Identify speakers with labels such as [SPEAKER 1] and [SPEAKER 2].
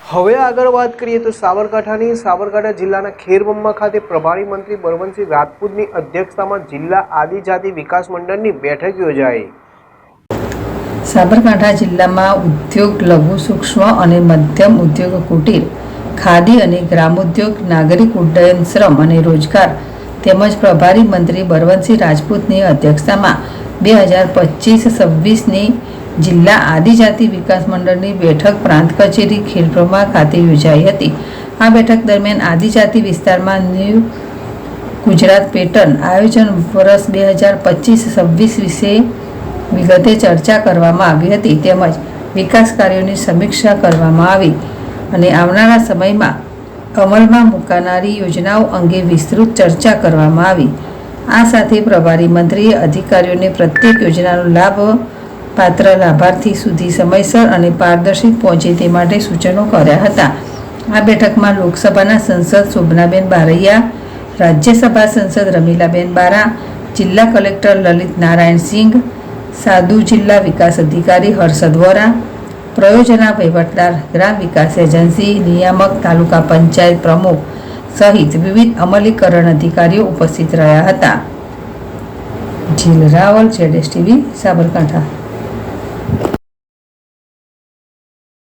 [SPEAKER 1] હવે આગળ વાત કરીએ તો સાબરકાંઠા જિલ્લાના ખેરબમ્મા ખાતે પ્રભારી મંત્રી બળવંતસિંહ રાજપૂતની અધ્યક્ષતામાં જિલ્લા આદિજાતિ વિકાસ મંડળની બેઠક યોજાઈ।
[SPEAKER 2] સાબરકાંઠા જિલ્લામાં ઉદ્યોગ, લઘુ સૂક્ષ્મ અને મધ્યમ ઉદ્યોગ, કુટીર, ખાદી અને ગ્રામોદ્યોગ, નાગરિક ઉડ્ડયન, શ્રમ અને રોજગાર તેમજ પ્રભારી મંત્રી બળવંતસિંહ રાજપૂતની અધ્યક્ષતામાં 2025-26ની જિલ્લા આદિજાતિ વિકાસ મંડળની બેઠક પ્રાંત કચેરી ખેરબ્રહ્મા ખાતે યોજાઈ હતી। આ બેઠક દરમિયાન આદિજાતિ વિસ્તારમાં ન્યૂ ગુજરાત પેટર્ન આયોજન વર્ષ 2025-26 વિશે વિગતે ચર્ચા કરવામાં આવી હતી તેમજ વિકાસ કાર્યોની સમીક્ષા કરવામાં આવી અને આવનારા સમયમાં અમલમાં મુકાનારી યોજનાઓ અંગે વિસ્તૃત ચર્ચા કરવામાં આવી। આ સાથે પ્રભારી મંત્રીએ અધિકારીઓને પ્રત્યેક યોજનાનો લાભ પાત્ર લાભાર્થી સુધી સમયસર અને પારદર્શી પહોંચે તે માટે સૂચનો કર્યા હતા। આ બેઠકમાં લોકસભાના સંસદ શોભનાબેન બારૈયા, રાજ્યસભા સંસદ રમીલાબેન બારા, જિલ્લા કલેક્ટર લલિત નારાયણ સિંઘ, સાદુ જિલ્લા વિકાસ અધિકારી હર્ષદ વોરા, પ્રયોજના વહીવટદાર, ગ્રામ વિકાસ એજન્સી નિયામક, તાલુકા પંચાયત પ્રમુખ સહિત વિવિધ અમલીકરણ અધિકારીઓ ઉપસ્થિત રહ્યા હતા। જીલ રાવલ, ZSTV, સાબરકાંઠા।